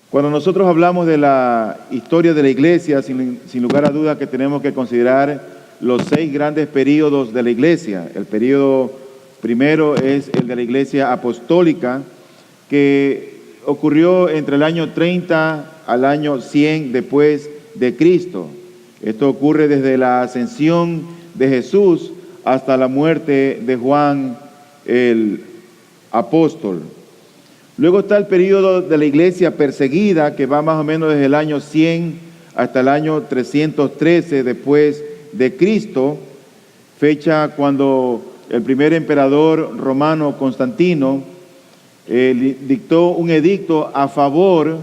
Cuando nosotros hablamos de la historia de la iglesia, sin lugar a duda que tenemos que considerar los 6 grandes períodos de la iglesia. El período primero es el de la iglesia apostólica, que ocurrió entre el año 30 al año 100 después de Cristo. Esto ocurre desde la ascensión de Jesús hasta la muerte de Juan el apóstol. Luego está el período de la iglesia perseguida, que va más o menos desde el año 100 hasta el año 313 después de Cristo, fecha cuando el primer emperador romano, Constantino, dictó un edicto a favor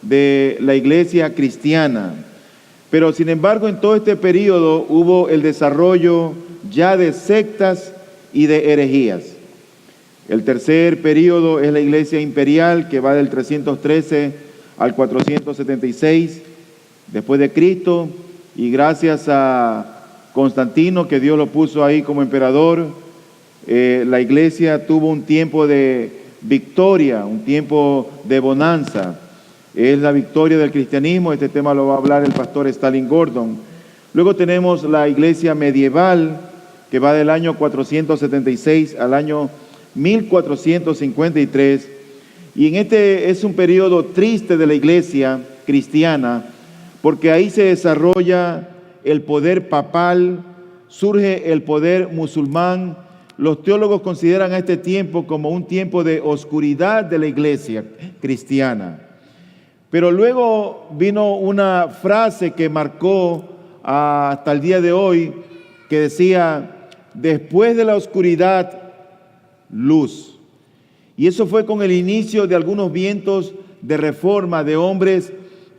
de la iglesia cristiana. Pero sin embargo, en todo este periodo hubo el desarrollo ya de sectas y de herejías. El tercer período es la iglesia imperial, que va del 313 al 476 después de Cristo, y gracias a Constantino, que Dios lo puso ahí como emperador, la iglesia tuvo un tiempo de victoria, un tiempo de bonanza. Es la victoria del cristianismo. Este tema lo va a hablar el pastor Stalin Gordon. Luego tenemos la iglesia medieval, que va del año 476 al año 1453, y en este es un periodo triste de la iglesia cristiana, porque ahí se desarrolla el poder papal, surge el poder musulmán. Los teólogos consideran a este tiempo como un tiempo de oscuridad de la iglesia cristiana. Pero luego vino una frase que marcó hasta el día de hoy, que decía: después de la oscuridad, luz. Y eso fue con el inicio de algunos vientos de reforma, de hombres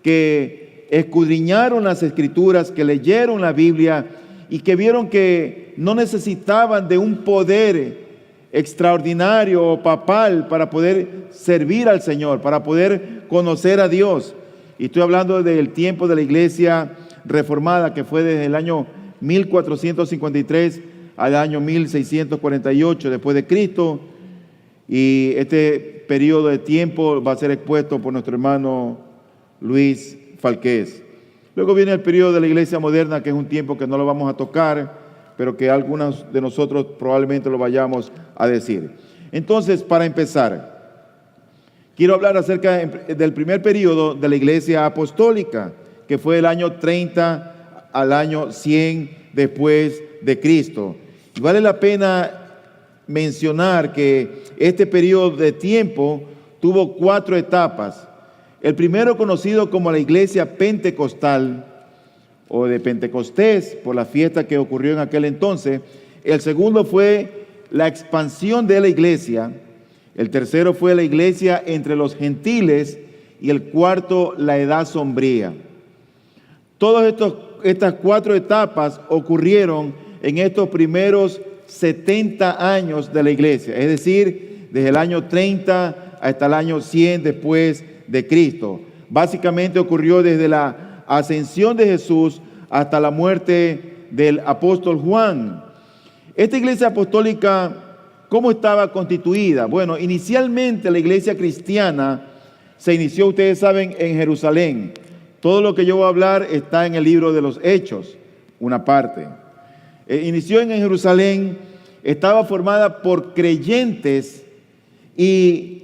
que escudriñaron las Escrituras, que leyeron la Biblia y que vieron que no necesitaban de un poder extraordinario o papal para poder servir al Señor, para poder conocer a Dios. Y estoy hablando del tiempo de la iglesia reformada, que fue desde el año 1453 al año 1648 después de Cristo, y este periodo de tiempo va a ser expuesto por nuestro hermano Luis Falqués. Luego viene el periodo de la iglesia moderna, que es un tiempo que no lo vamos a tocar, pero que algunos de nosotros probablemente lo vayamos a decir. Entonces, para empezar, quiero hablar acerca del primer periodo de la iglesia apostólica, que fue el año 30 al año 100 después de Cristo. Y vale la pena mencionar que este periodo de tiempo tuvo 4 etapas. El primero, conocido como la iglesia pentecostal o de Pentecostés, por la fiesta que ocurrió en aquel entonces. El segundo fue la expansión de la iglesia. El tercero fue la iglesia entre los gentiles, y el cuarto, la edad sombría. Todas estas 4 etapas ocurrieron en estos primeros 70 años de la iglesia, es decir, desde el año 30 hasta el año 100 después de Cristo. Básicamente ocurrió desde la ascensión de Jesús hasta la muerte del apóstol Juan. Esta iglesia apostólica, ¿cómo estaba constituida? Bueno, inicialmente la iglesia cristiana se inició, ustedes saben, en Jerusalén. Todo lo que yo voy a hablar está en el libro de los Hechos, una parte. Inició en Jerusalén, estaba formada por creyentes, y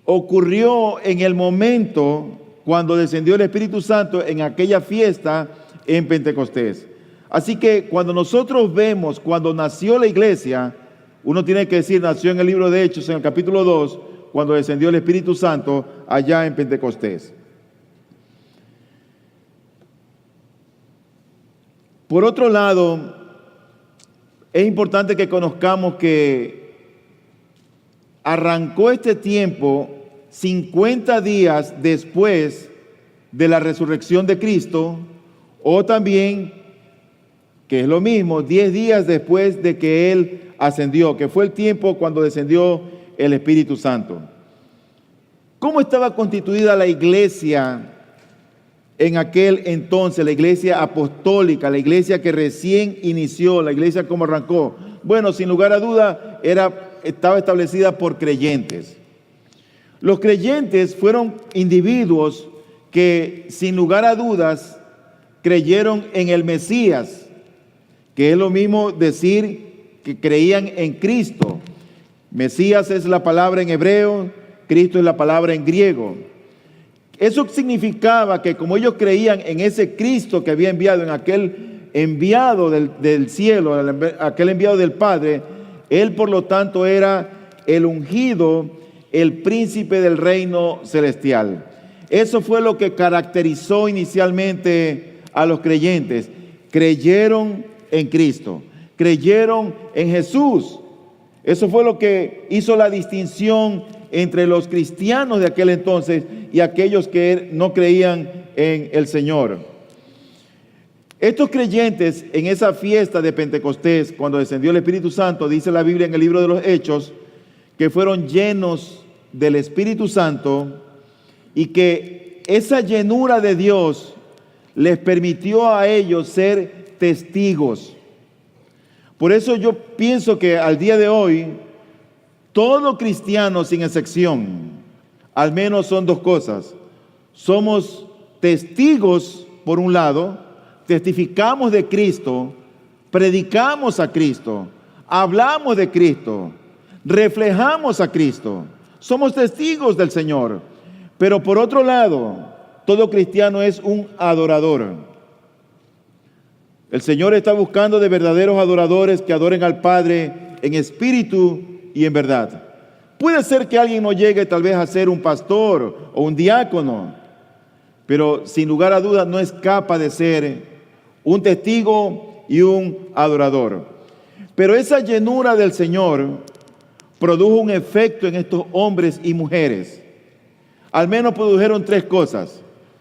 ocurrió en el momento cuando descendió el Espíritu Santo en aquella fiesta en Pentecostés. Así que cuando nosotros vemos cuando nació la iglesia, uno tiene que decir, nació en el libro de Hechos, en el capítulo 2, cuando descendió el Espíritu Santo allá en Pentecostés. Por otro lado, es importante que conozcamos que arrancó este tiempo 50 días después de la resurrección de Cristo, o también, que es lo mismo, 10 días después de que Él ascendió, que fue el tiempo cuando descendió el Espíritu Santo. ¿Cómo estaba constituida la iglesia en aquel entonces, la iglesia apostólica, la iglesia que recién inició, la iglesia como arrancó? Bueno, sin lugar a duda, estaba establecida por creyentes. Los creyentes fueron individuos que sin lugar a dudas creyeron en el Mesías, que es lo mismo decir que creían en Cristo. Mesías es la palabra en hebreo, Cristo es la palabra en griego. Eso significaba que como ellos creían en ese Cristo que había enviado, en aquel enviado del cielo, aquel enviado del Padre, Él por lo tanto era el ungido, el príncipe del reino celestial. Eso fue lo que caracterizó inicialmente a los creyentes. Creyeron en Cristo, creyeron en Jesús. Eso fue lo que hizo la distinción entre los cristianos de aquel entonces y aquellos que no creían en el Señor. Estos creyentes en esa fiesta de Pentecostés, cuando descendió el Espíritu Santo, dice la Biblia en el libro de los Hechos, que fueron llenos del Espíritu Santo y que esa llenura de Dios les permitió a ellos ser testigos. Por eso yo pienso que al día de hoy, todo cristiano sin excepción, al menos son dos cosas. Somos testigos, por un lado, testificamos de Cristo, predicamos a Cristo, hablamos de Cristo, reflejamos a Cristo. Somos testigos del Señor. Pero por otro lado, todo cristiano es un adorador. El Señor está buscando de verdaderos adoradores que adoren al Padre en espíritu y en verdad. Puede ser que alguien no llegue tal vez a ser un pastor o un diácono, pero sin lugar a dudas no escapa de ser un testigo y un adorador. Pero esa llenura del Señor produjo un efecto en estos hombres y mujeres. Al menos produjeron tres cosas.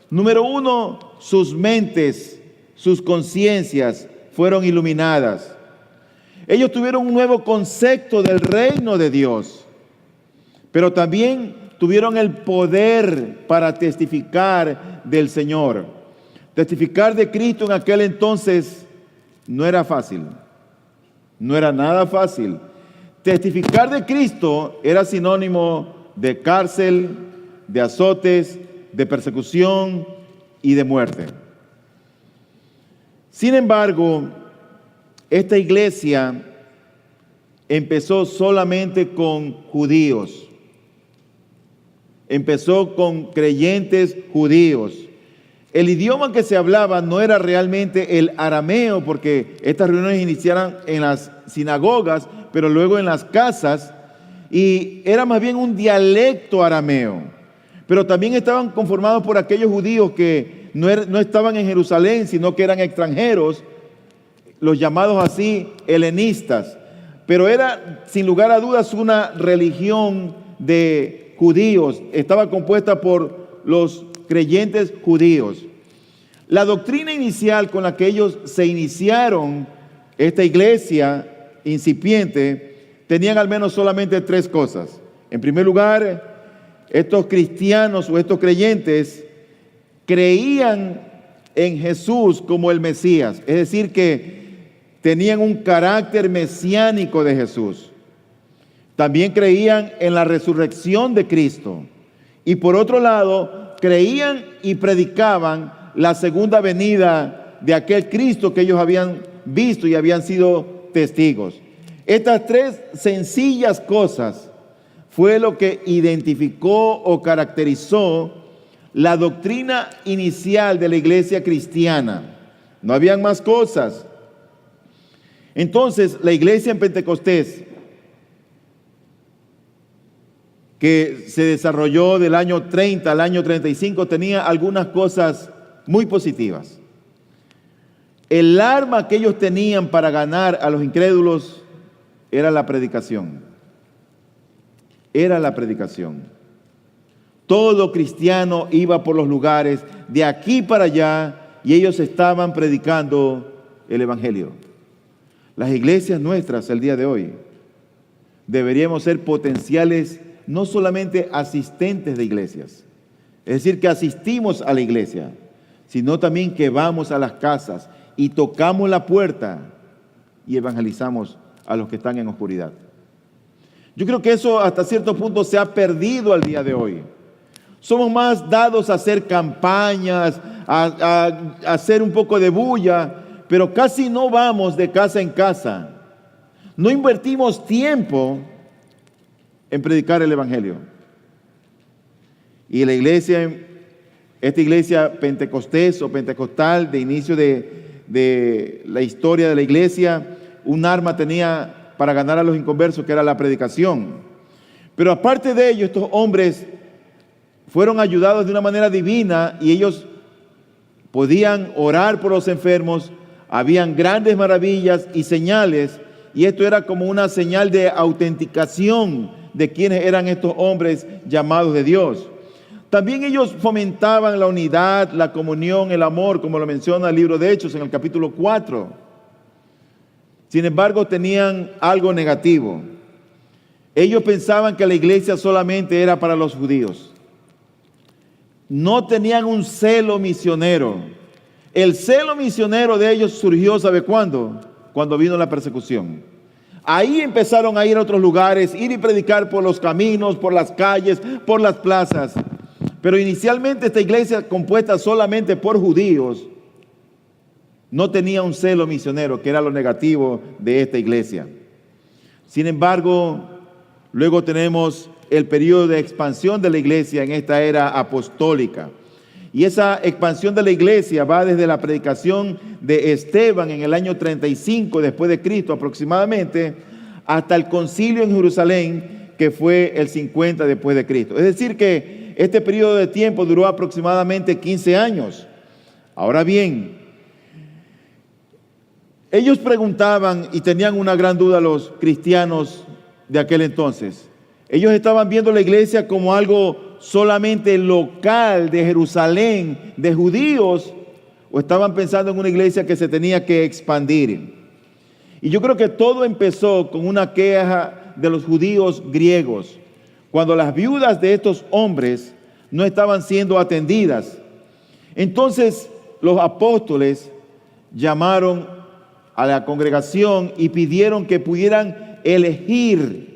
Número uno, sus mentes, sus conciencias fueron iluminadas. Ellos tuvieron un nuevo concepto del reino de Dios, pero también tuvieron el poder para testificar del Señor. Testificar de Cristo en aquel entonces no era fácil, no era nada fácil. Testificar de Cristo era sinónimo de cárcel, de azotes, de persecución y de muerte. Sin embargo, esta iglesia empezó solamente con judíos. Empezó con creyentes judíos. El idioma que se hablaba no era realmente el arameo, porque estas reuniones iniciaron en las sinagogas, pero luego en las casas, y era más bien un dialecto arameo. Pero también estaban conformados por aquellos judíos que no estaban en Jerusalén, sino que eran extranjeros, los llamados así helenistas. Pero era, sin lugar a dudas, una religión de judíos. Estaba compuesta por los creyentes judíos. La doctrina inicial con la que ellos se iniciaron, esta iglesia incipiente, tenían al menos solamente tres cosas. En primer lugar, estos cristianos o estos creyentes creían en Jesús como el Mesías, es decir, que tenían un carácter mesiánico de Jesús. También creían en la resurrección de Cristo. Y por otro lado, creían y predicaban la segunda venida de aquel Cristo que ellos habían visto y habían sido testigos. Estas tres sencillas cosas fue lo que identificó o caracterizó la doctrina inicial de la iglesia cristiana. No habían más cosas. Entonces, la iglesia en Pentecostés, que se desarrolló del año 30 al año 35, tenía algunas cosas muy positivas. El arma que ellos tenían para ganar a los incrédulos era la predicación. Era la predicación. Todo cristiano iba por los lugares de aquí para allá y ellos estaban predicando el evangelio. Las iglesias nuestras el día de hoy deberíamos ser potenciales, no solamente asistentes de iglesias, es decir, que asistimos a la iglesia, sino también que vamos a las casas y tocamos la puerta y evangelizamos a los que están en oscuridad. Yo creo que eso hasta cierto punto se ha perdido al día de hoy. Somos más dados a hacer campañas, a hacer un poco de bulla, pero casi no vamos de casa en casa. No invertimos tiempo en predicar el Evangelio. Y la iglesia, esta iglesia pentecostés o pentecostal de inicio de la historia de la iglesia, un arma tenía para ganar a los inconversos, que era la predicación. Pero aparte de ello, estos hombres fueron ayudados de una manera divina y ellos podían orar por los enfermos. Habían grandes maravillas y señales, y esto era como una señal de autenticación de quiénes eran estos hombres llamados de Dios. También ellos fomentaban la unidad, la comunión, el amor, como lo menciona el libro de Hechos en el capítulo 4. Sin embargo, tenían algo negativo. Ellos pensaban que la iglesia solamente era para los judíos. No tenían un celo misionero. El celo misionero de ellos surgió, ¿sabe cuándo? Cuando vino la persecución. Ahí empezaron a ir a otros lugares, ir y predicar por los caminos, por las calles, por las plazas. Pero inicialmente esta iglesia, compuesta solamente por judíos, no tenía un celo misionero, que era lo negativo de esta iglesia. Sin embargo, luego tenemos el periodo de expansión de la iglesia en esta era apostólica. Y esa expansión de la iglesia va desde la predicación de Esteban en el año 35 después de Cristo aproximadamente, hasta el concilio en Jerusalén, que fue el 50 después de Cristo. Es decir que este periodo de tiempo duró aproximadamente 15 años. Ahora bien, ellos preguntaban y tenían una gran duda los cristianos de aquel entonces. Ellos estaban viendo la iglesia como algo solamente local de Jerusalén, de judíos, o estaban pensando en una iglesia que se tenía que expandir. Y yo creo que todo empezó con una queja de los judíos griegos, cuando las viudas de estos hombres no estaban siendo atendidas. Entonces los apóstoles llamaron a la congregación y pidieron que pudieran elegir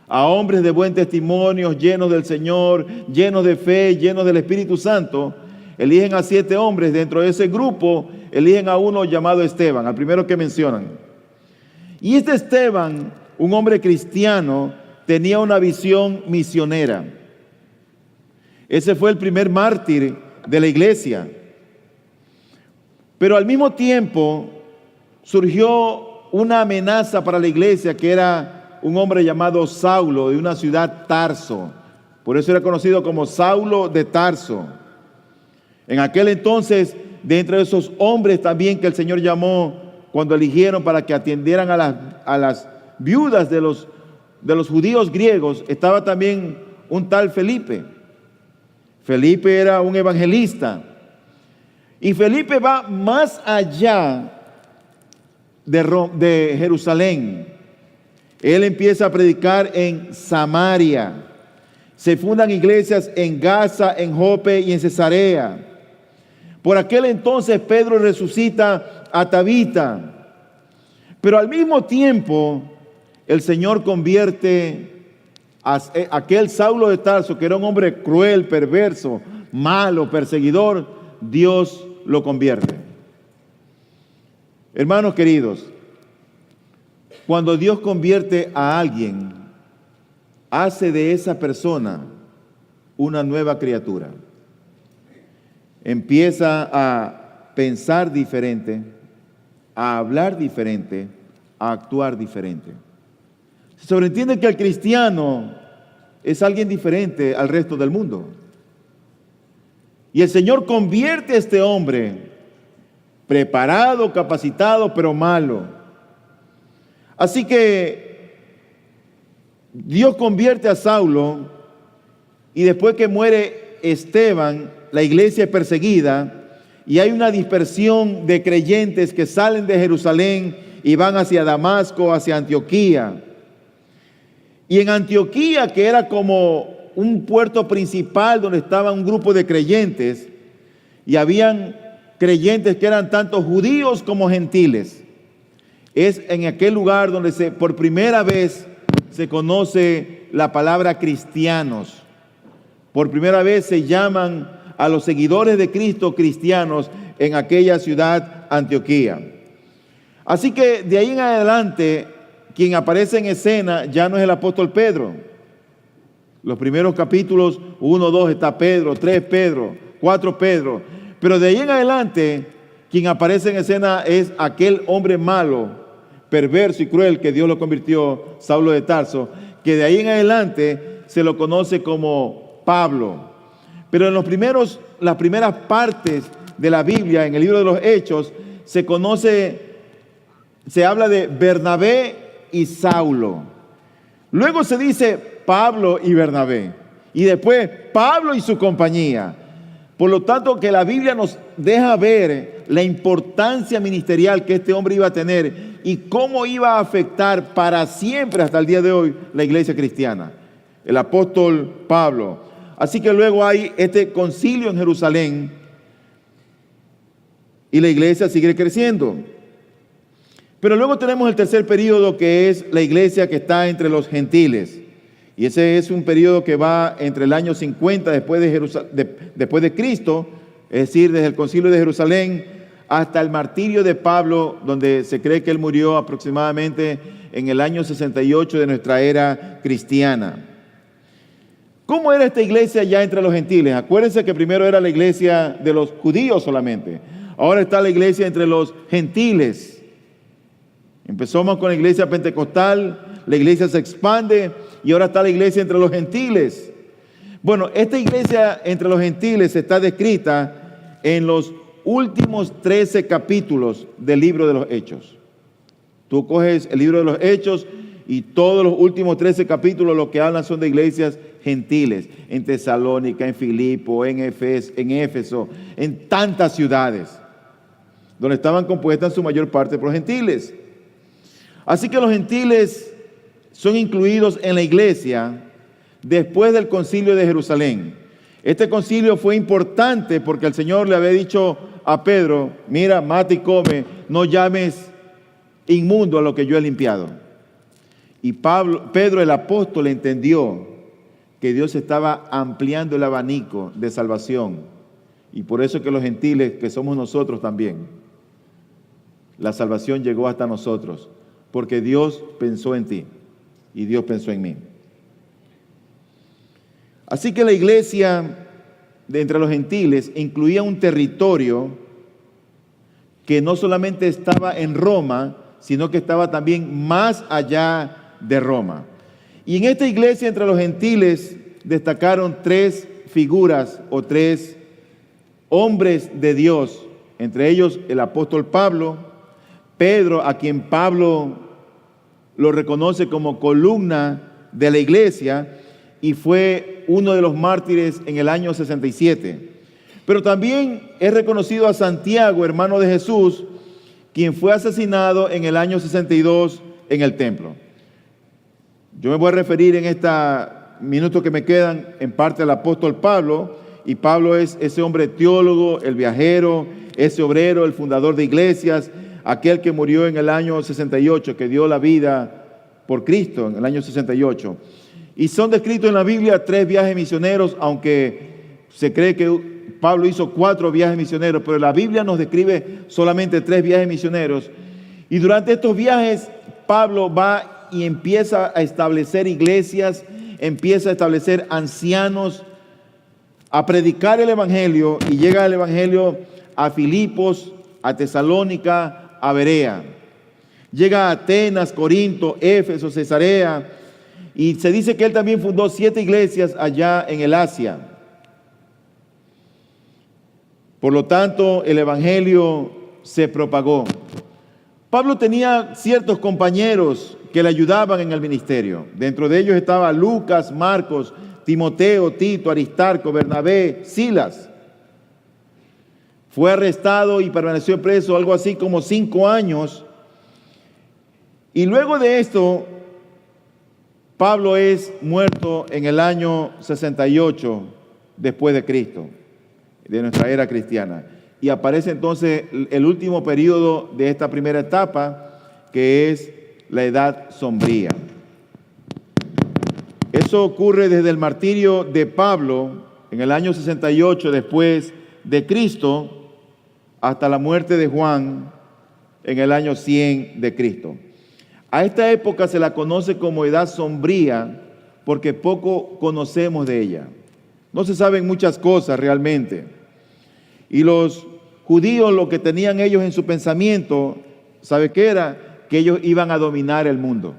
a hombres de buen testimonio, llenos del Señor, llenos de fe, llenos del Espíritu Santo. Eligen a 7 hombres. Dentro de ese grupo eligen a uno llamado Esteban, al primero que mencionan. Y este Esteban, un hombre cristiano, tenía una visión misionera. Ese fue el primer mártir de la iglesia. Pero al mismo tiempo surgió una amenaza para la iglesia, que era un hombre llamado Saulo, de una ciudad Tarso. Por eso era conocido como Saulo de Tarso. En aquel entonces, de entre esos hombres también que el Señor llamó cuando eligieron para que atendieran a las viudas de los judíos griegos, estaba también un tal Felipe. Felipe era un evangelista. Y Felipe va más allá de Jerusalén. Él empieza a predicar en Samaria. Se fundan iglesias en Gaza, en Jope y en Cesarea. Por aquel entonces Pedro resucita a Tabita. Pero al mismo tiempo el Señor convierte a aquel Saulo de Tarso, que era un hombre cruel, perverso, malo, perseguidor. Dios lo convierte. Hermanos queridos, cuando Dios convierte a alguien, hace de esa persona una nueva criatura. Empieza a pensar diferente, a hablar diferente, a actuar diferente. Se sobreentiende que el cristiano es alguien diferente al resto del mundo. Y el Señor convierte a este hombre, preparado, capacitado, pero malo. Así que Dios convierte a Saulo, y después que muere Esteban, la iglesia es perseguida y hay una dispersión de creyentes que salen de Jerusalén y van hacia Damasco, hacia Antioquía. Y en Antioquía, que era como un puerto principal donde estaba un grupo de creyentes, y habían creyentes que eran tanto judíos como gentiles. Es en aquel lugar donde por primera vez se conoce la palabra cristianos. Por primera vez se llaman a los seguidores de Cristo cristianos en aquella ciudad, Antioquía. Así que de ahí en adelante, quien aparece en escena ya no es el apóstol Pedro. Los primeros capítulos, 1, 2, está Pedro, 3 Pedro, 4 Pedro. Pero de ahí en adelante, quien aparece en escena es aquel hombre malo, perverso y cruel que Dios lo convirtió, Saulo de Tarso, que de ahí en adelante se lo conoce como Pablo. Pero en las primeras partes de la Biblia, en el libro de los Hechos, se habla de Bernabé y Saulo. Luego se dice Pablo y Bernabé. Y después Pablo y su compañía. Por lo tanto, que la Biblia nos deja ver la importancia ministerial que este hombre iba a tener y cómo iba a afectar para siempre hasta el día de hoy la iglesia cristiana. El apóstol Pablo. Así que luego hay este concilio en Jerusalén y la iglesia sigue creciendo. Pero luego tenemos el tercer periodo, que es la iglesia que está entre los gentiles. Y ese es un periodo que va entre el año 50 después de Cristo, es decir, desde el concilio de Jerusalén hasta el martirio de Pablo, donde se cree que él murió aproximadamente en el año 68 de nuestra era cristiana. ¿Cómo era esta iglesia ya entre los gentiles? Acuérdense que primero era la iglesia de los judíos solamente. Ahora está la iglesia entre los gentiles. Empezamos con la iglesia pentecostal, la iglesia se expande y ahora está la iglesia entre los gentiles. Bueno, esta iglesia entre los gentiles está descrita en los últimos 13 capítulos del libro de los Hechos. Tú coges el libro de los Hechos y todos los últimos 13 capítulos lo que hablan son de iglesias gentiles, en Tesalónica, en Filipo, en Éfeso, en tantas ciudades, donde estaban compuestas en su mayor parte por gentiles. Así que los gentiles son incluidos en la iglesia después del concilio de Jerusalén. Este concilio fue importante porque el Señor le había dicho a Pedro: mira, mata y come, no llames inmundo a lo que yo he limpiado. Y Pedro el apóstol entendió que Dios estaba ampliando el abanico de salvación. Y por eso que los gentiles, que somos nosotros también, la salvación llegó hasta nosotros, porque Dios pensó en ti y Dios pensó en mí. Así que la iglesia de entre los gentiles incluía un territorio que no solamente estaba en Roma, sino que estaba también más allá de Roma. Y en esta iglesia entre los gentiles destacaron 3 figuras o 3 hombres de Dios, entre ellos el apóstol Pablo, Pedro, a quien Pablo lo reconoce como columna de la iglesia y fue uno de los mártires en el año 67. Pero también es reconocido a Santiago, hermano de Jesús, quien fue asesinado en el año 62 en el templo. Yo me voy a referir en estos minutos que me quedan en parte al apóstol Pablo, y Pablo es ese hombre teólogo, el viajero, ese obrero, el fundador de iglesias, aquel que murió en el año 68, que dio la vida por Cristo en el año 68. Y son descritos en la Biblia 3 viajes misioneros, aunque se cree que Pablo hizo 4 viajes misioneros, pero la Biblia nos describe solamente 3 viajes misioneros. Y durante estos viajes, Pablo va y empieza a establecer iglesias, empieza a establecer ancianos, a predicar el evangelio, y llega el evangelio a Filipos, a Tesalónica, a Berea. Llega a Atenas, Corinto, Éfeso, Cesarea, y se dice que él también fundó 7 iglesias allá en el Asia. Por lo tanto, el evangelio se propagó. Pablo tenía ciertos compañeros que le ayudaban en el ministerio. Dentro de ellos estaba Lucas, Marcos, Timoteo, Tito, Aristarco, Bernabé, Silas. Fue arrestado y permaneció preso algo así como 5 años. Y luego de esto, Pablo es muerto en el año 68 después de Cristo, de nuestra era cristiana. Y aparece entonces el último periodo de esta primera etapa, que es la edad sombría. Eso ocurre desde el martirio de Pablo en el año 68 después de Cristo hasta la muerte de Juan en el año 100 de Cristo. A esta época se la conoce como edad sombría porque poco conocemos de ella. No se saben muchas cosas realmente. Y los judíos, lo que tenían ellos en su pensamiento, ¿sabe qué era? Que ellos iban a dominar el mundo.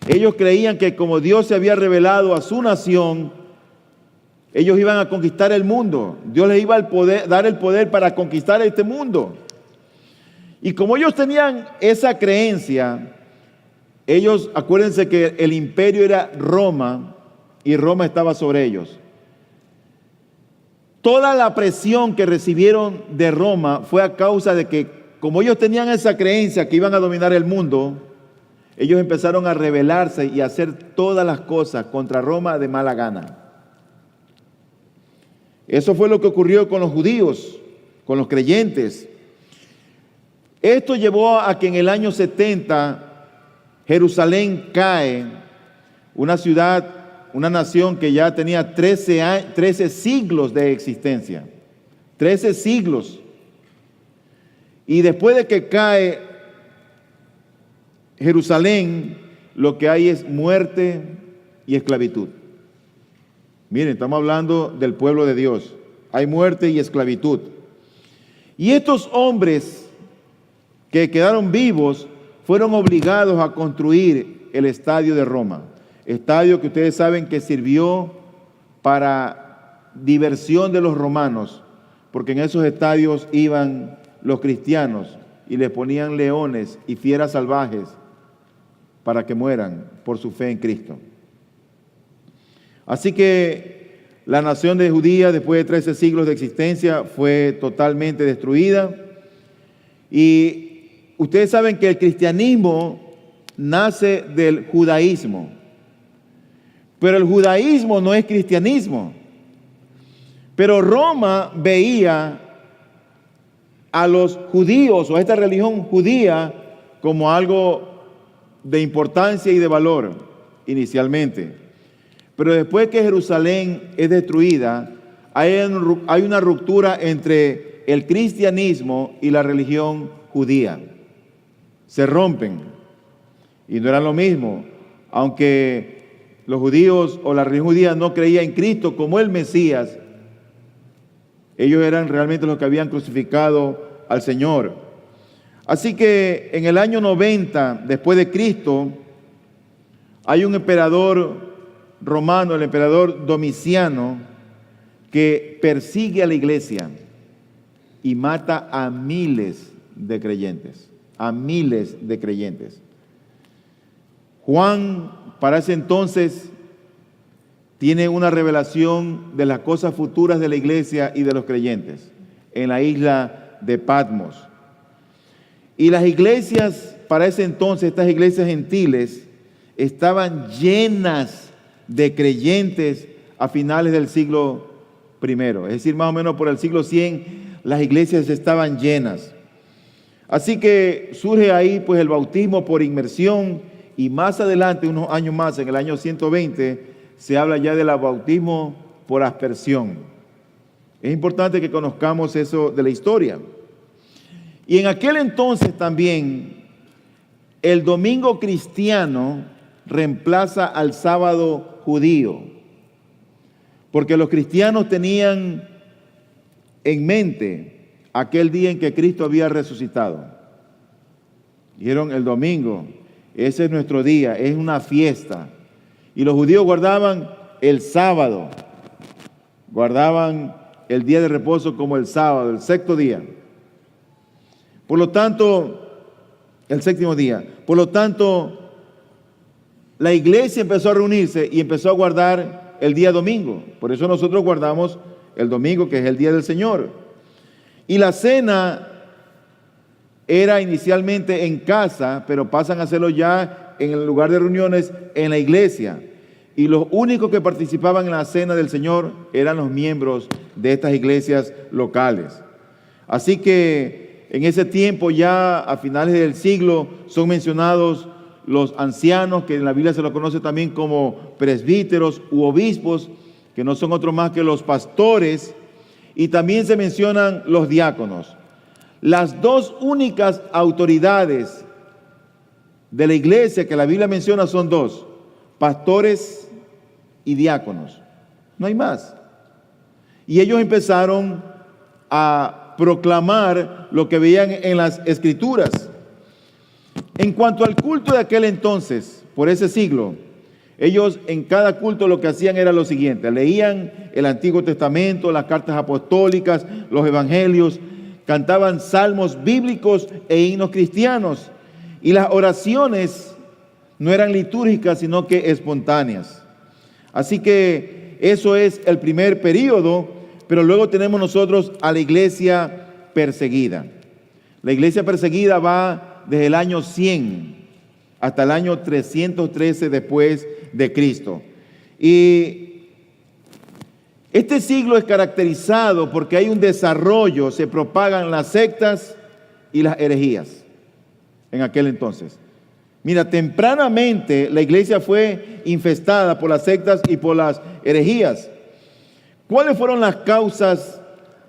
Ellos creían que como Dios se había revelado a su nación, ellos iban a conquistar el mundo. Dios les iba a dar el poder para conquistar este mundo. Y como ellos tenían esa creencia, ellos, acuérdense que el imperio era Roma y Roma estaba sobre ellos. Toda la presión que recibieron de Roma fue a causa de que, como ellos tenían esa creencia que iban a dominar el mundo, ellos empezaron a rebelarse y a hacer todas las cosas contra Roma de mala gana. Eso fue lo que ocurrió con los judíos, con los creyentes. Esto llevó a que en el año 70 Jerusalén cae, una ciudad, una nación que ya tenía 13 siglos de existencia. 13 siglos. Y después de que cae Jerusalén, lo que hay es muerte y esclavitud. Miren, estamos hablando del pueblo de Dios. Hay muerte y esclavitud. Y estos hombres que quedaron vivos fueron obligados a construir el estadio de Roma. Estadio que ustedes saben que sirvió para diversión de los romanos, porque en esos estadios iban los cristianos y les ponían leones y fieras salvajes para que mueran por su fe en Cristo. Así que la nación de Judía, después de 13 siglos de existencia, fue totalmente destruida. Y ustedes saben que el cristianismo nace del judaísmo, pero el judaísmo no es cristianismo. Pero Roma veía a los judíos o a esta religión judía como algo de importancia y de valor inicialmente. Pero después que Jerusalén es destruida, hay una ruptura entre el cristianismo y la religión judía. Se rompen. Y no era lo mismo. Aunque los judíos o la religión judía no creía en Cristo como el Mesías, ellos eran realmente los que habían crucificado al Señor. Así que en el año 90 después de Cristo, hay un emperador romano, el emperador Domiciano, que persigue a la iglesia y mata a miles de creyentes, a miles de creyentes. Juan, para ese entonces, tiene una revelación de las cosas futuras de la iglesia y de los creyentes en la isla de Patmos. Y las iglesias, para ese entonces, estas iglesias gentiles, estaban llenas de creyentes a finales del siglo I. Es decir, más o menos por el siglo 100, las iglesias estaban llenas. Así que surge ahí pues el bautismo por inmersión y más adelante, unos años más, en el año 120, se habla ya del bautismo por aspersión. Es importante que conozcamos eso de la historia. Y en aquel entonces también el domingo cristiano reemplaza al sábado judío, porque los cristianos tenían en mente aquel día en que Cristo había resucitado. Dijeron el domingo, ese es nuestro día, es una fiesta. Y los judíos guardaban el sábado, guardaban el día de reposo como el sábado, el sexto día. Por lo tanto, el séptimo día. Por lo tanto, la iglesia empezó a reunirse y empezó a guardar el día domingo. Por eso nosotros guardamos el domingo, que es el día del Señor. Y la cena era inicialmente en casa, pero pasan a hacerlo ya en el lugar de reuniones en la iglesia. Y los únicos que participaban en la cena del Señor eran los miembros de estas iglesias locales. Así que en ese tiempo, ya a finales del siglo, son mencionados los ancianos, que en la Biblia se los conoce también como presbíteros u obispos, que no son otros más que los pastores, y también se mencionan los diáconos. Las dos únicas autoridades de la iglesia que la Biblia menciona son dos: pastores y diáconos. No hay más. Y ellos empezaron a proclamar lo que veían en las Escrituras. En cuanto al culto de aquel entonces, por ese siglo, ellos en cada culto lo que hacían era lo siguiente: leían el Antiguo Testamento, las cartas apostólicas, los evangelios, cantaban salmos bíblicos e himnos cristianos, y las oraciones no eran litúrgicas, sino que espontáneas. Así que eso es el primer período, pero luego tenemos nosotros a la iglesia perseguida. La iglesia perseguida va desde el año 100 hasta el año 313 después de Cristo. Y este siglo es caracterizado porque hay un desarrollo, se propagan las sectas y las herejías en aquel entonces. Mira, tempranamente la iglesia fue infestada por las sectas y por las herejías. ¿Cuáles fueron las causas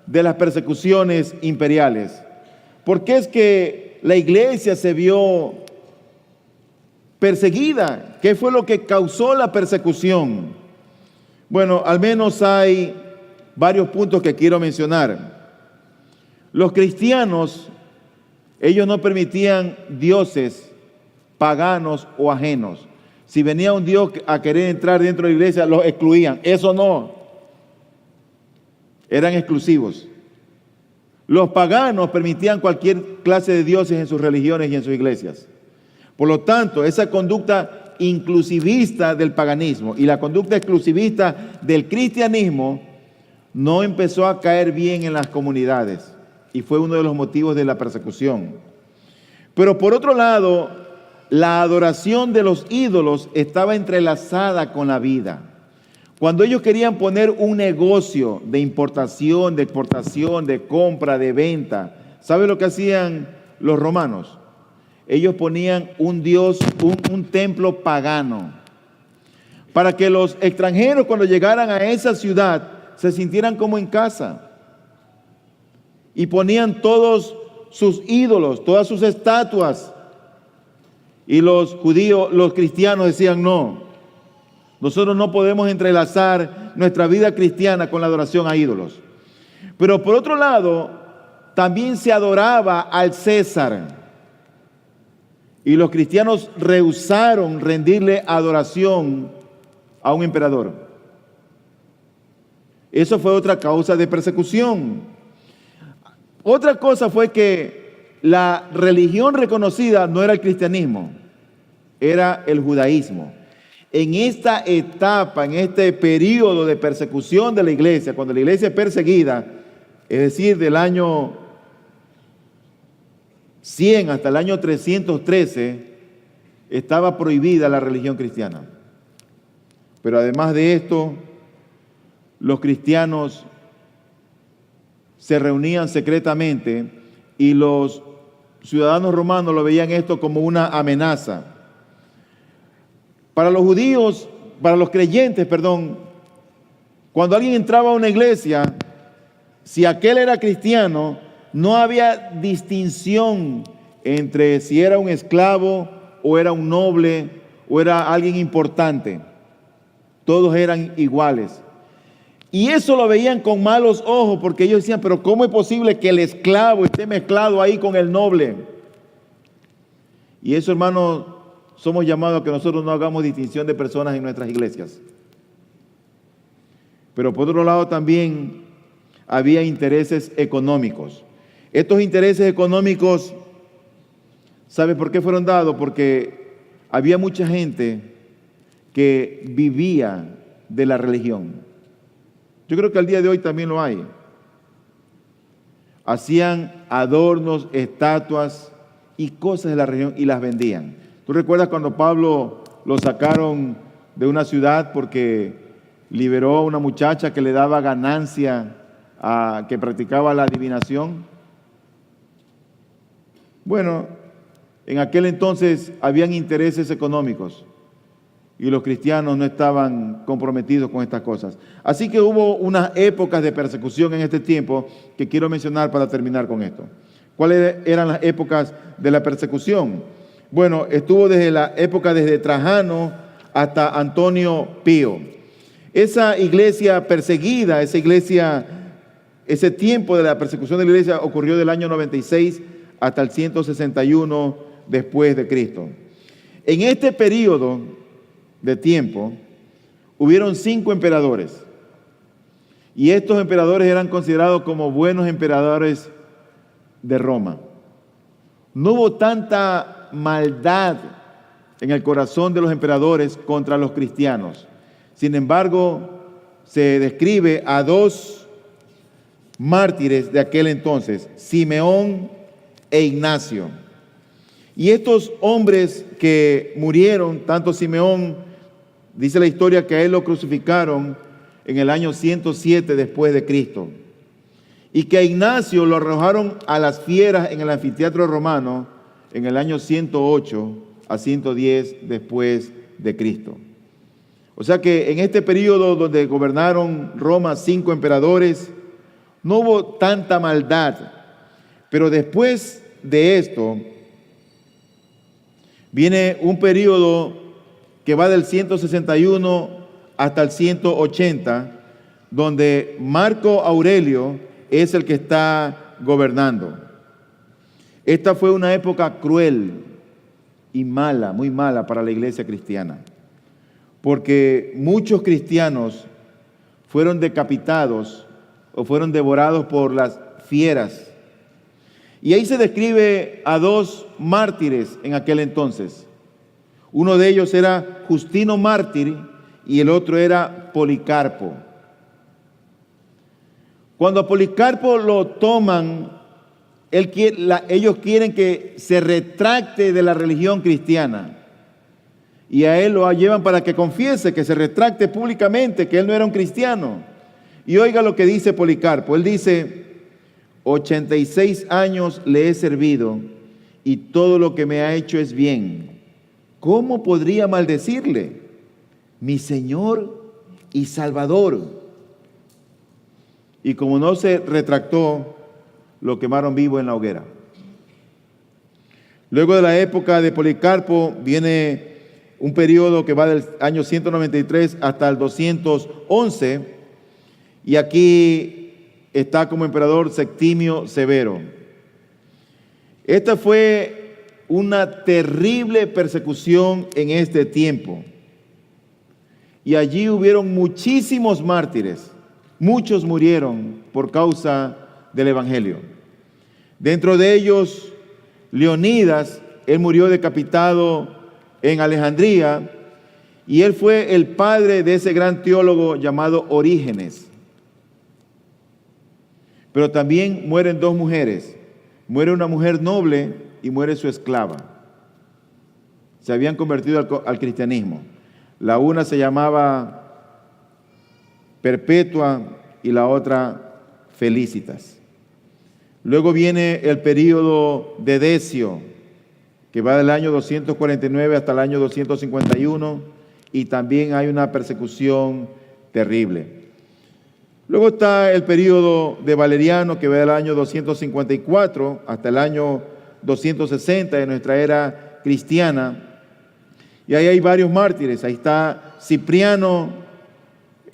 de las persecuciones imperiales? ¿Por qué es que la iglesia se vio perseguida? ¿Qué fue lo que causó la persecución? Bueno, al menos hay varios puntos que quiero mencionar. Los cristianos, ellos no permitían dioses paganos o ajenos. Si venía un dios a querer entrar dentro de la iglesia, los excluían. Eso no. Eran exclusivos. Los paganos permitían cualquier clase de dioses en sus religiones y en sus iglesias. Por lo tanto, esa conducta inclusivista del paganismo y la conducta exclusivista del cristianismo no empezó a caer bien en las comunidades, y fue uno de los motivos de la persecución. Pero por otro lado, la adoración de los ídolos estaba entrelazada con la vida. Cuando ellos querían poner un negocio de importación, de exportación, de compra, de venta, ¿sabe lo que hacían los romanos? Ellos ponían un dios, un templo pagano, para que los extranjeros cuando llegaran a esa ciudad se sintieran como en casa. Y ponían todos sus ídolos, todas sus estatuas. Y los judíos, los cristianos decían: no, nosotros no podemos entrelazar nuestra vida cristiana con la adoración a ídolos. Pero por otro lado, también se adoraba al César. Y los cristianos rehusaron rendirle adoración a un emperador. Eso fue otra causa de persecución. Otra cosa fue que la religión reconocida no era el cristianismo, era el judaísmo. En esta etapa, en este periodo de persecución de la iglesia, cuando la iglesia es perseguida, es decir, del año 100 hasta el año 313, estaba prohibida la religión cristiana. Pero además de esto, los cristianos se reunían secretamente y los ciudadanos romanos lo veían esto como una amenaza. Para los judíos, para los creyentes, cuando alguien entraba a una iglesia, si aquel era cristiano, no había distinción entre si era un esclavo o era un noble o era alguien importante. Todos eran iguales. Y eso lo veían con malos ojos, porque ellos decían: pero ¿cómo es posible que el esclavo esté mezclado ahí con el noble? Y eso, hermanos, somos llamados a que nosotros no hagamos distinción de personas en nuestras iglesias. Pero por otro lado también había intereses económicos. Estos intereses económicos, ¿sabe por qué fueron dados? Porque había mucha gente que vivía de la religión. Yo creo que al día de hoy también lo hay. Hacían adornos, estatuas y cosas de la religión y las vendían. ¿Tú recuerdas cuando Pablo lo sacaron de una ciudad porque liberó a una muchacha que le daba ganancia a que practicaba la adivinación? Bueno, En aquel entonces habían intereses económicos y los cristianos no estaban comprometidos con estas cosas. Así que hubo unas épocas de persecución en este tiempo que quiero mencionar para terminar con esto. ¿Cuáles eran las épocas de la persecución? Bueno, estuvo desde la época desde Trajano hasta Antonio Pío. Esa iglesia perseguida, ese tiempo de la persecución de la iglesia ocurrió del año 96 hasta el 161 después de Cristo. En este periodo de tiempo hubieron 5 emperadores y estos emperadores eran considerados como buenos emperadores de Roma. No hubo tanta maldad en el corazón de los emperadores contra los cristianos. Sin embargo, se describe a 2 mártires de aquel entonces, Simeón e Ignacio. Y estos hombres que murieron, tanto Simeón, dice la historia que a él lo crucificaron en el año 107 después de Cristo, y que a Ignacio lo arrojaron a las fieras en el anfiteatro romano en el año 108 a 110 después de Cristo. O sea que en este periodo donde gobernaron Roma 5 emperadores, no hubo tanta maldad, pero después de esto viene un periodo que va del 161 hasta el 180, donde Marco Aurelio es el que está gobernando. Esta fue una época cruel y mala, muy mala para la iglesia cristiana, porque muchos cristianos fueron decapitados o fueron devorados por las fieras. Y ahí se describe a 2 mártires en aquel entonces. Uno de ellos era Justino mártir y el otro era Policarpo. Cuando a Policarpo lo toman, ellos quieren que se retracte de la religión cristiana. Y a él lo llevan para que confiese, que se retracte públicamente, que él no era un cristiano. Y oiga lo que dice Policarpo. Él dice: 86 años le he servido y todo lo que me ha hecho es bien. ¿Cómo podría maldecirle? Mi Señor y Salvador. Y como no se retractó, lo quemaron vivo en la hoguera. Luego de la época de Policarpo viene un periodo que va del año 193 hasta el 211, y aquí está como emperador Septimio Severo. Esta fue una terrible persecución en este tiempo. Y allí hubieron muchísimos mártires. Muchos murieron por causa del Evangelio. Dentro de ellos, Leonidas, él murió decapitado en Alejandría, y él fue el padre de ese gran teólogo llamado Orígenes. Pero también mueren 2 mujeres. Muere una mujer noble y muere su esclava. Se habían convertido al cristianismo. La una se llamaba Perpetua y la otra Felicitas. Luego viene el período de Decio, que va del año 249 hasta el año 251, y también hay una persecución terrible. Luego está el período de Valeriano, que va del año 254 hasta el año 260 de nuestra era cristiana, y ahí hay varios mártires. Ahí está Cipriano,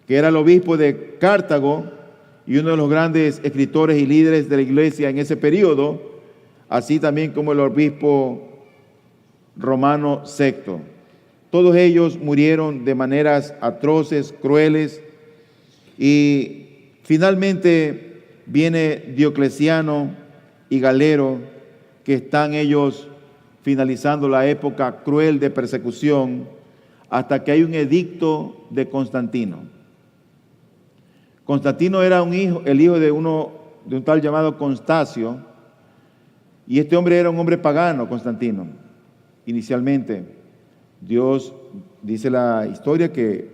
que era el obispo de Cartago y uno de los grandes escritores y líderes de la iglesia en ese periodo, así también como el obispo romano Sexto. Todos ellos murieron de maneras atroces, crueles, y finalmente viene Diocleciano y Galero, que están ellos finalizando la época cruel de persecución, hasta que hay un edicto de Constantino. Constantino era el hijo de un tal llamado Constacio, y este hombre era un hombre pagano, Constantino. Inicialmente, Dios, dice la historia, que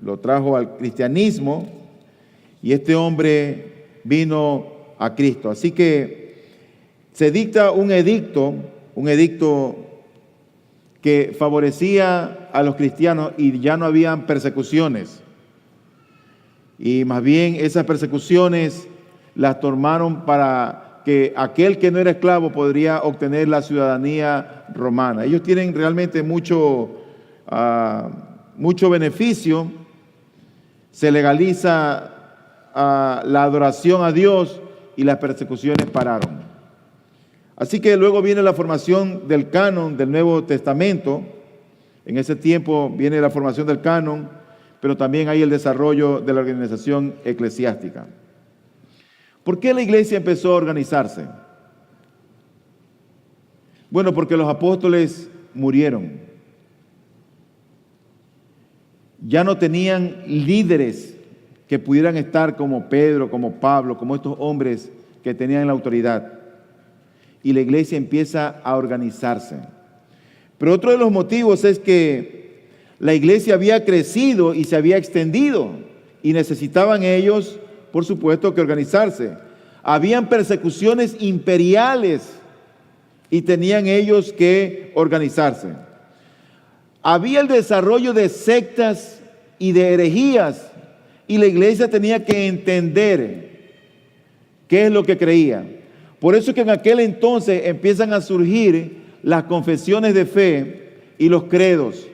lo trajo al cristianismo, y este hombre vino a Cristo. Así que se dicta un edicto un edicto que favorecía a los cristianos y ya no habían persecuciones. Y más bien esas persecuciones las tomaron para que aquel que no era esclavo podría obtener la ciudadanía romana. Ellos tienen realmente mucho beneficio. Se legaliza la adoración a Dios y las persecuciones pararon. Así que luego viene la formación del canon del Nuevo Testamento. En ese tiempo viene la formación del canon, pero también hay el desarrollo de la organización eclesiástica. ¿Por qué la iglesia empezó a organizarse? Bueno, porque los apóstoles murieron. Ya no tenían líderes que pudieran estar como Pedro, como Pablo, como estos hombres que tenían la autoridad. Y la iglesia empieza a organizarse. Pero otro de los motivos es que la iglesia había crecido y se había extendido y necesitaban ellos, por supuesto, que organizarse. Habían persecuciones imperiales y tenían ellos que organizarse. Había el desarrollo de sectas y de herejías y la iglesia tenía que entender qué es lo que creía. Por eso es que en aquel entonces empiezan a surgir las confesiones de fe y los credos.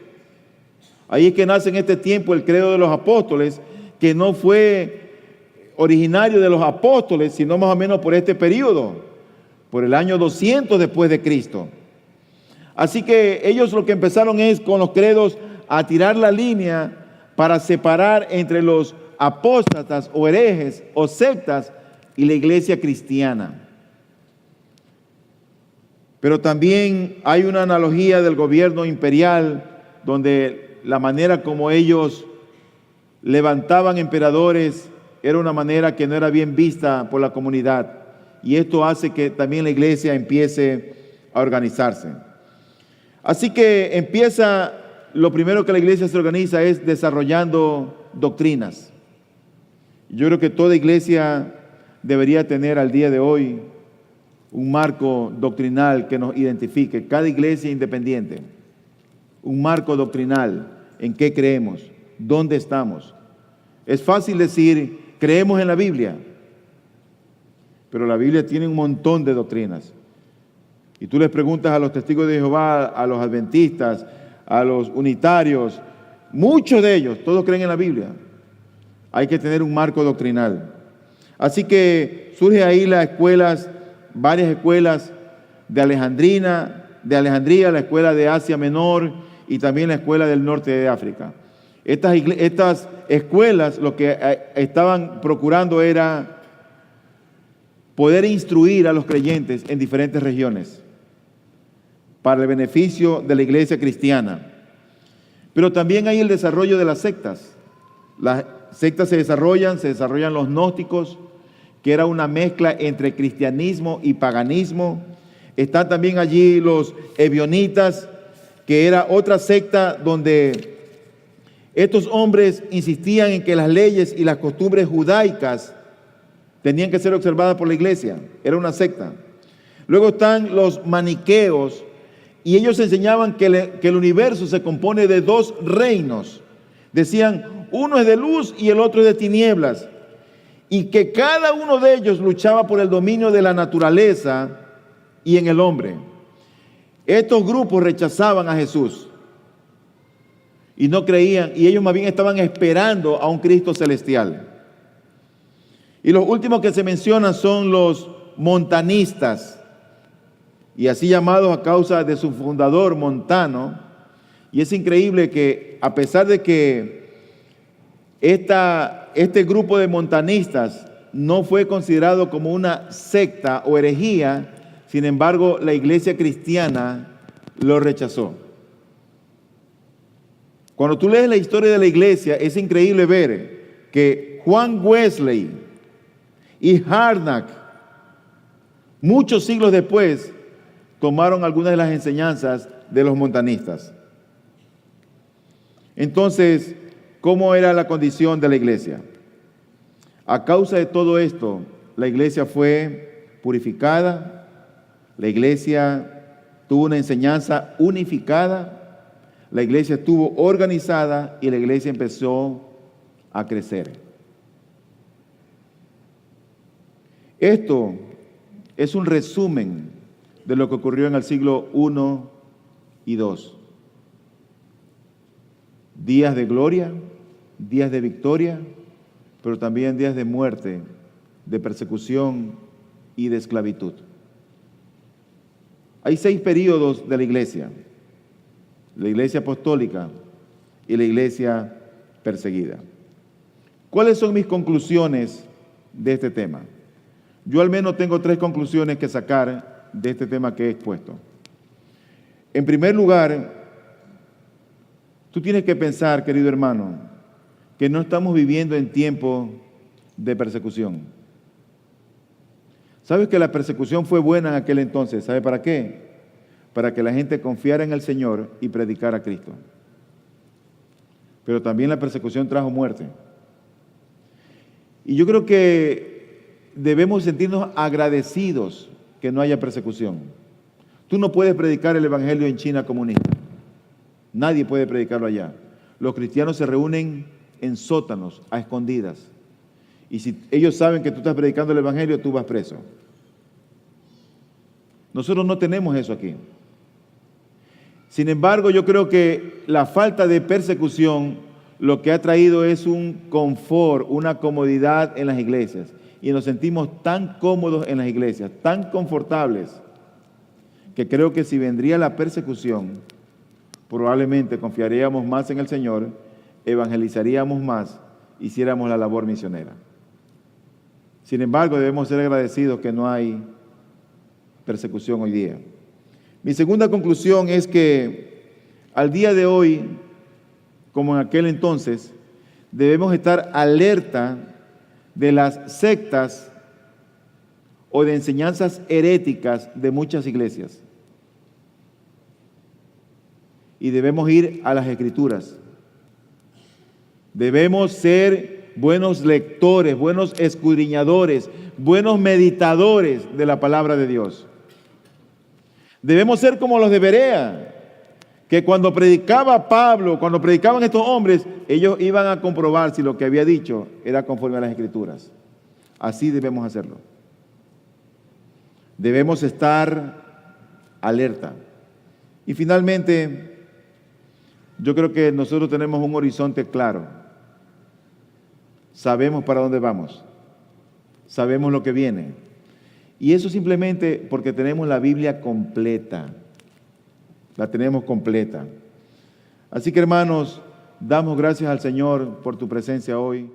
Ahí es que nace en este tiempo el credo de los apóstoles, que no fue originario de los apóstoles, sino más o menos por este periodo, por el año 200 después de Cristo. Así que ellos lo que empezaron es con los credos a tirar la línea para separar entre los apóstatas o herejes o sectas y la iglesia cristiana. Pero también hay una analogía del gobierno imperial donde la manera como ellos levantaban emperadores era una manera que no era bien vista por la comunidad. Y esto hace que también la iglesia empiece a organizarse. Así que lo primero que la iglesia se organiza es desarrollando doctrinas. Yo creo que toda iglesia debería tener al día de hoy un marco doctrinal que nos identifique, cada iglesia independiente, un marco doctrinal en qué creemos, dónde estamos. Es fácil decir, creemos en la Biblia, pero la Biblia tiene un montón de doctrinas. Y tú les preguntas a los testigos de Jehová, a los adventistas, a los unitarios, muchos de ellos, todos creen en la Biblia. Hay que tener un marco doctrinal. Así que surge ahí varias escuelas de Alejandría, la escuela de Asia Menor y también la escuela del norte de África. Estas escuelas lo que estaban procurando era poder instruir a los creyentes en diferentes regiones para el beneficio de la iglesia cristiana. Pero también hay el desarrollo de las sectas. Las sectas se desarrollan los gnósticos, que era una mezcla entre cristianismo y paganismo. Están también allí los ebionitas, que era otra secta donde estos hombres insistían en que las leyes y las costumbres judaicas tenían que ser observadas por la iglesia. Era una secta. Luego están los maniqueos, y ellos enseñaban que el universo se compone de dos reinos. Decían, uno es de luz y el otro es de tinieblas. Y que cada uno de ellos luchaba por el dominio de la naturaleza y en el hombre. Estos grupos rechazaban a Jesús y no creían, y ellos más bien estaban esperando a un Cristo celestial. Y los últimos que se mencionan son los montanistas, y así llamados a causa de su fundador Montano. Y es increíble que a pesar de que este grupo de montanistas no fue considerado como una secta o herejía, sin embargo, la iglesia cristiana lo rechazó. Cuando tú lees la historia de la iglesia, es increíble ver que Juan Wesley y Harnack, muchos siglos después, tomaron algunas de las enseñanzas de los montanistas. Entonces, ¿cómo era la condición de la iglesia? A causa de todo esto, la iglesia fue purificada, la iglesia tuvo una enseñanza unificada, la iglesia estuvo organizada y la iglesia empezó a crecer. Esto es un resumen de lo que ocurrió en el siglo I y II. Días de gloria, días de victoria, pero también días de muerte, de persecución y de esclavitud. Hay 6 períodos de la iglesia apostólica y la iglesia perseguida. ¿Cuáles son mis conclusiones de este tema? Yo al menos tengo 3 conclusiones que sacar de este tema que he expuesto. En primer lugar, tú tienes que pensar, querido hermano, que no estamos viviendo en tiempo de persecución. ¿Sabes que la persecución fue buena en aquel entonces? ¿Sabe para qué? Para que la gente confiara en el Señor y predicara a Cristo. Pero también la persecución trajo muerte. Y yo creo que debemos sentirnos agradecidos que no haya persecución. Tú no puedes predicar el evangelio en China comunista. Nadie puede predicarlo allá. Los cristianos se reúnen en sótanos, a escondidas. Y si ellos saben que tú estás predicando el evangelio, tú vas preso. Nosotros no tenemos eso aquí. Sin embargo, yo creo que la falta de persecución lo que ha traído es un confort, una comodidad en las iglesias. Y nos sentimos tan cómodos en las iglesias, tan confortables, que creo que si vendría la persecución, probablemente confiaríamos más en el Señor, evangelizaríamos más, hiciéramos la labor misionera. Sin embargo, debemos ser agradecidos que no hay persecución hoy día. Mi segunda conclusión es que al día de hoy, como en aquel entonces, debemos estar alerta de las sectas o de enseñanzas heréticas de muchas iglesias. Y debemos ir a las Escrituras. Debemos ser buenos lectores, buenos escudriñadores, buenos meditadores de la palabra de Dios. Debemos ser como los de Berea, que cuando predicaba Pablo, cuando predicaban estos hombres, ellos iban a comprobar si lo que había dicho era conforme a las Escrituras. Así debemos hacerlo. Debemos estar alerta. Y finalmente, yo creo que nosotros tenemos un horizonte claro. Sabemos para dónde vamos. Sabemos lo que viene. Y eso simplemente porque tenemos la Biblia completa. La tenemos completa. Así que, hermanos, damos gracias al Señor por tu presencia hoy.